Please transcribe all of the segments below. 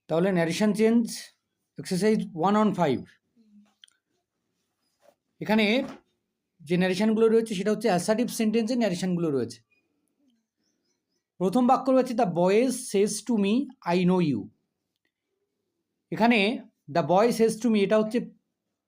তাহলে narration change exercise 1 on 5 এখানে যে ন্যারেশনগুলো রয়েছে সেটা হচ্ছে অ্যাসার্টিভ সেন্টেন্সের ন্যারেশনগুলো রয়েছে। প্রথম বাক্য রয়েছে the boys says to me I know you. এখানে the boy says to me এটা হচ্ছে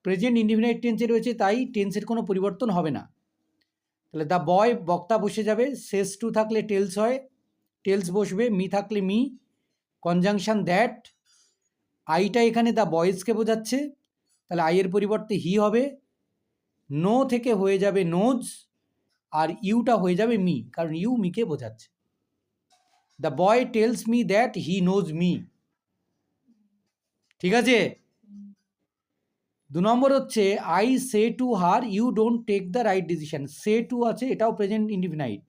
প্রেজেন্ট ইনডিফিনাইট টেন্সে রয়েছে, তাই টেন্সের কোনো পরিবর্তন হবে না। তাহলে দ্য বয় বক্তা বসে যাবে, সেজ টু থাকলে টেলস হয়, টেলস বসবে, মি থাকলে মি, কনজাংশন দ্যাট, আইটা এখানে দ্য বয়েজকে বোঝাচ্ছে, তাহলে আইয়ের পরিবর্তে হি হবে, নো থেকে হয়ে যাবে নোজ, আর ইউটা হয়ে যাবে মি, কারণ ইউ মিকে বোঝাচ্ছে। The boy tells me that he knows me. ঠিক আছে। 2 নম্বর হচ্ছে I say to her you don't take the right decision. Say to আছে, এটাও প্রেজেন্ট ইনডিফিনাইট।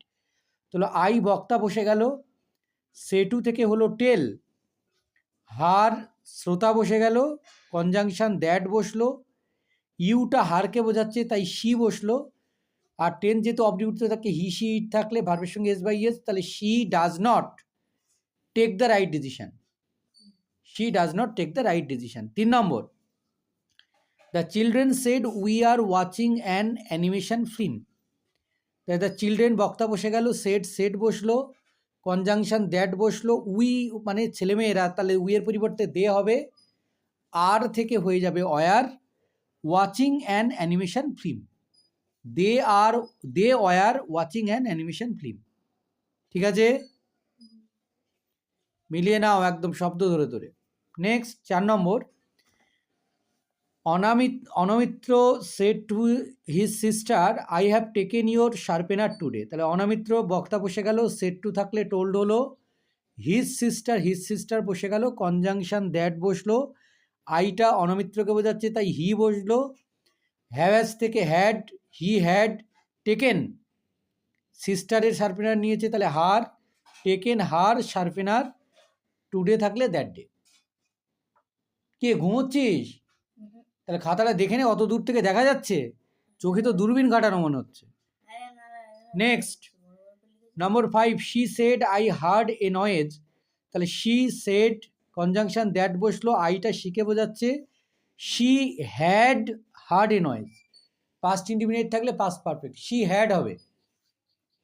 তাহলে আই বক্তা বসে গেল, সে টু থেকে হলো টেল, হার শ্রোতা বসে গেল, কনজাংশন দ্যাট বসলো, ইউটা হারকে বোঝাচ্ছে তাই শি বসলো, আর টেন যেহেতু অবডিউটিতে থাকে হি শি ইট থাকলে ভার্বের সঙ্গে এস বাই এস, তাহলে she does not take the right decision. She does not take the right decision. 3 নম্বর the children said we are watching an animation film. The children বক্তা বসে গেল, said said বসলো, conjunction that বসলো, we মানে ছেলেমেয়েরা, তাহলে উইয়ের পরিবর্তে দে হবে, আর থেকে হয়ে যাবে were, watching an animation film. They were watching an animation film. ঠিক আছে, মিলিয়ে নাও একদম শব্দ ধরে ধরে। Next 4 number Anamitra said to his sister I have taken your sharpener today. তাহলে অনামিত্র বক্তা বসে গেল, সেড টু থাকলে টোল্ড হলো, হিজ সিস্টার বসে গেল, কনজাংশন দ্যাট বসলো, আইটা অনামিত্রকে বোঝাচ্ছে তাই হি বসলো, হ্যাজ থেকে হ্যাড, হি হ্যাড টেকেন সিস্টারের শার্পেনার নিয়েছে, তাহলে হার, টেকেন হার শার্পেনার, টুডে থাকলে দ্যাট ডে। কে ঘুমোচ্ছিস? তাহলে খাতাটা দেখে নে, অত দূর থেকে দেখা যাচ্ছে, চোখে তো দূরবীন কাটানো মনে হচ্ছে। Next number 5 she said I heard a noise. তাহলে শি সেড কনজাংশন দ্যাট বসলো, আইটা শিকে বোঝাচ্ছে, she had heard a noise, past indefinite থাকলে পাস্ট পারফেক্ট, শি হ্যাড হবে,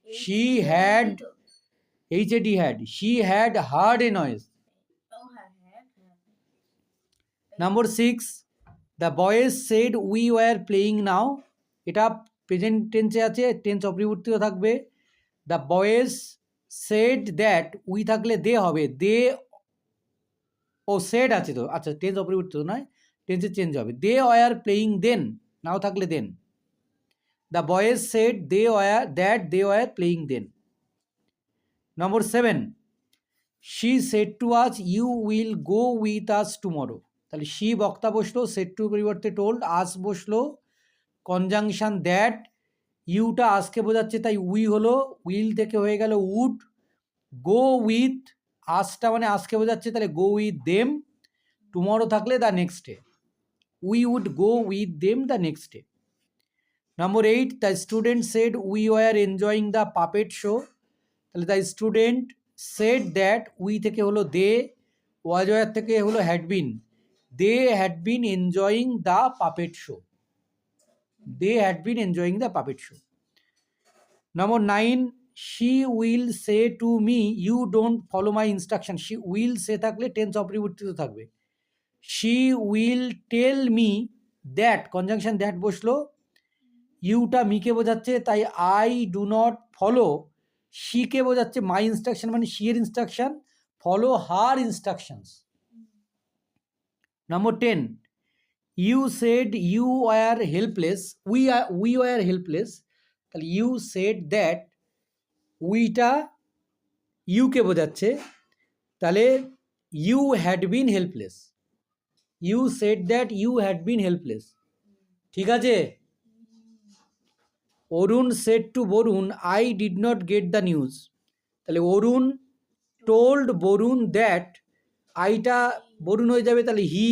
she had H A D had, she had heard a noise. Number 6 the boys said we were playing now. এটা present টেন্সে আছে, tense অপরিবর্তিত থাকবে। The boys said that, we থাকলে they হবে, দে ও shed আছে তো, আচ্ছা টেন্স অপরিবর্তিত নয়, টেন্সে চেঞ্জ হবে, দে ওয়ার প্লেয়িং দেন, নাও থাকলে then. The boys said they were that they were playing then. Number 7 she said to us you will go with us tomorrow. তাহলে শি বক্তা বসলো, সেড টু পরিবর্তে told, us বসলো, conjunction that, Yuta আজকে বোঝাচ্ছে তাই we হলো, will থেকে হয়ে গেল উড, গো উইথ, আসটা মানে আজকে বোঝাচ্ছে তাহলে গো উইথ দেম, টুমরো থাকলে the next day, we would go with them the next day. Number 8 the student said we were enjoying the puppet show. তাহলে the student said that, we থেকে হলো they, was were থেকে হলো had been, they had been enjoying the puppet show, they had been enjoying the puppet show. Number 9 she will say to me you don't follow my instruction. She will say থাকলে tense অপরিবর্তিত থাকবে, she will tell me that, conjunction that বসলো, ইউটা মিকে বোঝাচ্ছে তাই I do not follow, শিকে বোঝাচ্ছে মাই ইনস্ট্রাকশন মানে শিয়ের instruction, follow her instructions. Number 10 you said you were helpless, we were helpless. তাহলে ইউ সেড দ্যাট, উইটা ইউকে বোঝাচ্ছে, তাহলে you had been helpless, you said that you had been helpless. ঠিক আছে। Arun said to Barun I did not get the news. তাহলে Arun told Varun that, আইটা বরুণ হয়ে যাবে, তাহলে হি,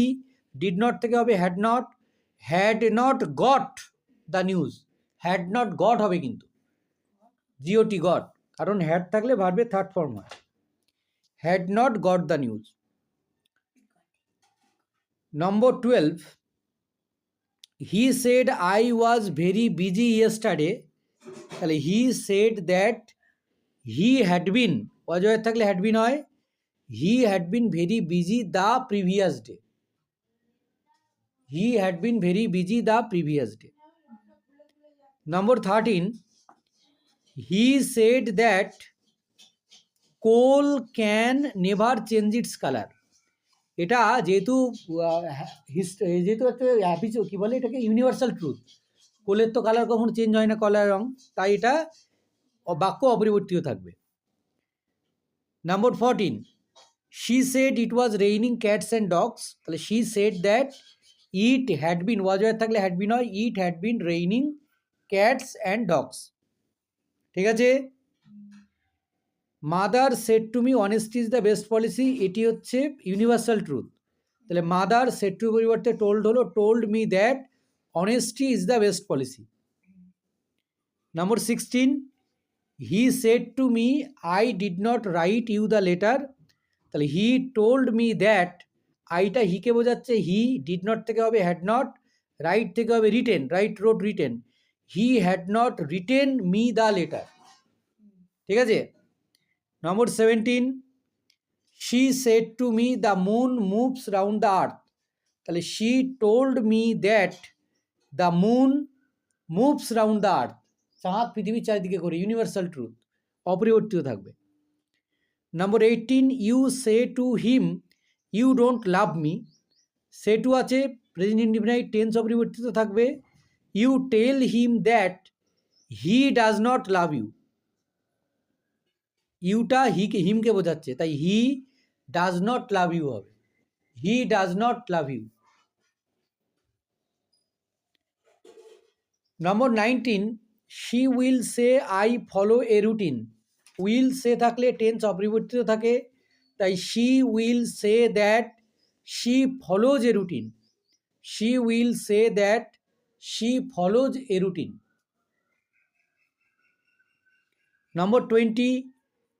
ডিড নট থেকে হবে had not got the news, had not goat হবে কিন্তু জিওটি গট, কারণ হ্যাড থাকলে ভার্বের থার্ড ফর্ম হয়, had not got the news. Number 12, he said I was very busy yesterday. তাহলে he said that he had been, Ajay থাকলে had been হয়, he had been very busy the previous day. He had been very busy the previous day. Number 13, he said that coal can never change its color. এটা যেহেতু যেহেতু একটা কি বলে এটাকে universal truth, কোলের তো কালার কখনো চেঞ্জ হয় না, কলার রং, তাই এটা বাক্য অপরিবর্তিত থাকবে। Number 14, she said it was raining cats and dogs, তাহলে she said that it had been, was থাকলে had been হয়, it had been raining cats and dogs। ঠিক আছে। Mother said to me honesty is the best policy, এটি হচ্ছে universal truth. তাহলে mother said to পরিবর্তে told হলো, told me that honesty is the best policy. Number 16, he said to me I did not write you the letter, তাহলে he told me that, আইটা হিকে বোঝাচ্ছে, he did not থেকে হবে had not, right থেকে হবে written, right road written, he had not written me the letter. ঠিক আছে। নম্বর 17, she said to me the moon moves round the earth, তাহলে she told me that the moon moves round the earth, চাঁদ পৃথিবীর চারিদিকে ঘোরে, universal truth, অপরিবর্তিত থাকবে। Number 18, you say to him you don't love me, say to আছে, present indefinite tense অপরিবর্তিত থাকবে, you tell him that he does not love you, ইউটা হিমকে বোঝাচ্ছে, তাই he does not love you হবে, he does not love you. Number 19, she will say I follow a routine, will say থাকলে tense অপরিবর্তিত থাকে, তাই she will say that she follows a routine, she will say that she follows a routine. Number 20,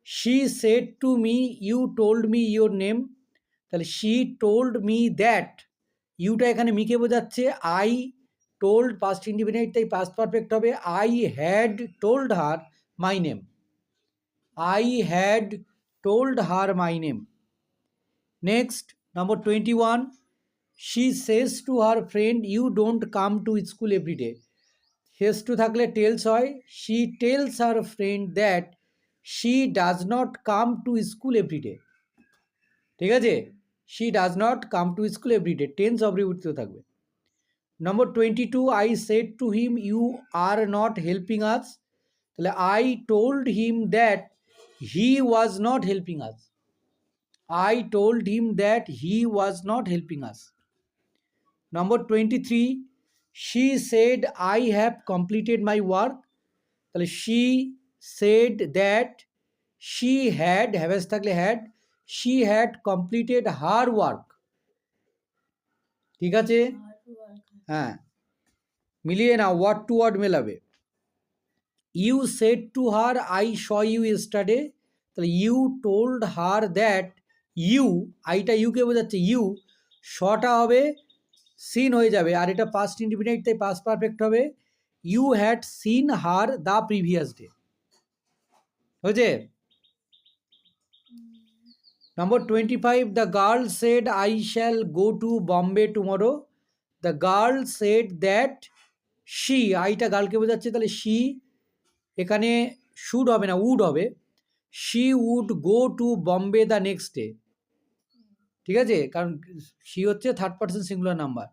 she said to me you told me your name, তাহলে she told me that, ইউটা এখানে মিকে বোঝাচ্ছে, I told past indefinite তাই past perfect হবে, I had told her my name, I had told her my name। Next, number 21, she says to her friend you don't come to school every day, says to থাকলে tells হয়, she tells her friend that she does not come to school every day। ঠিক আছে, she does not come to school every day, tense অপরিবর্তিত থাকবে। নম্বর 22, I said to him you are not helping us, তাহলে I told him that he was not helping us, I told him that he was not helping us। Number 23, she said I have completed my work, তাহলে she said that she had, haves থাকলে had, she had completed her work। ঠিক আছে, হ্যাঁ মিলিয়ে নাও, word to word মেলাবে। You said to her I saw you yesterday, তাহলে you told her that you, আইটা ইউকে বোঝাচ্ছে, ইউ শটা হবে সিন হয়ে যাবে, আর এটা পাস্ট ইনডিফিনিট তাই পাস্ট পারফেক্ট হবে, you had seen her the previous day. হয়েছে। Number 25, the girl said I shall go to Bombay tomorrow, the girl said that she, আইটা গার্লকে বোঝাচ্ছে, তাহলে শি এখানে শুড হবে না, উড হবে, she would go to Bombay the next day. ঠিক আছে, কারণ শি হচ্ছে থার্ড পার্সন সিঙ্গুলার নাম্বার,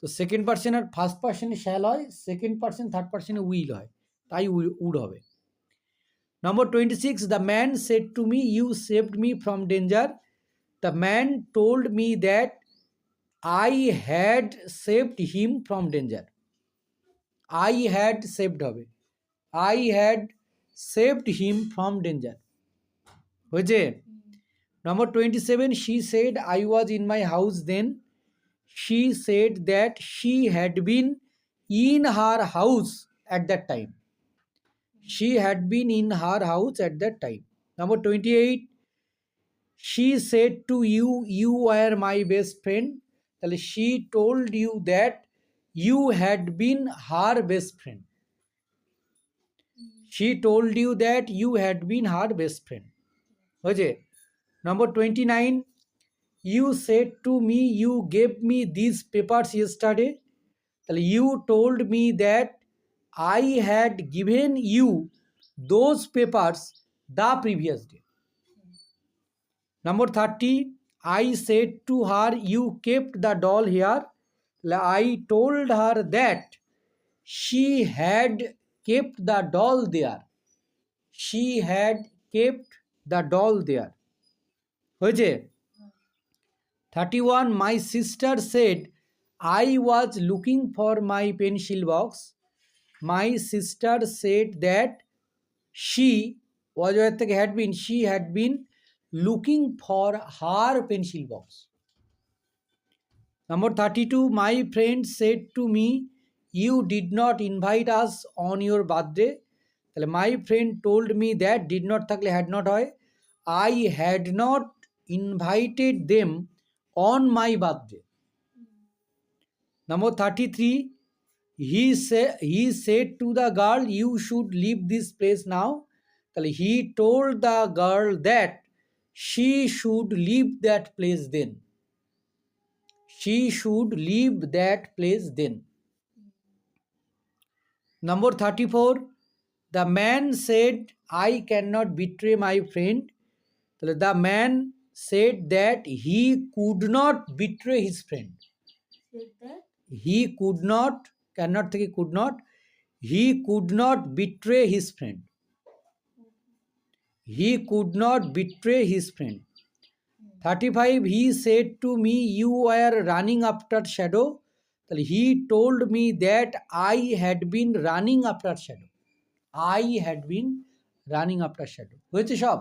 তো সেকেন্ড পার্সন আর ফার্স্ট পার্সনে শ্যাল হয়, সেকেন্ড পার্সন থার্ড পার্সনে উইল হয়, তাই উড হবে। Number 26, the man said to me you saved me from danger, the man told me that I had saved him from danger, I had saved হবে, I had saved him from danger। হয়েছে। নম্বর 27, she said I was in my house then, she said that she had been in her house at that time, she had been in her house at that time। Number 28, she said to you you were my best friend, তাহলে she told you that you had been her best friend. She told you that you had been her best friend. হয়েছে? Number 29, you said to me you gave me these papers yesterday. তাহলে you told me that I had given you those papers the previous day. Number 30, I said to her you kept the doll here. I told her that she had kept the doll there. She had kept the doll there. হয়েছে? 31, my sister said I was looking for my pencil box. My sister said that she was থেকে had been, she had been looking for her pencil box. Number 32, my friend said to me you did not invite us on your birthday. তাহলে my friend told me that did not থাকলে had not হয়, I had not invited them on my birthday. Number 33, he said to the girl you should leave this place now. তাহলে he told the girl that she should leave that place then. She should leave that place then. Number 34, the man said I cannot betray my friend. The man said that he could not betray his friend. He could not, cannot থেকে could not, he could not betray his friend. He could not betray his friend. 35, he said to me you were running after shadow. He told me that I had been running after shadow. I had been running after shadow. হয়েছে সব?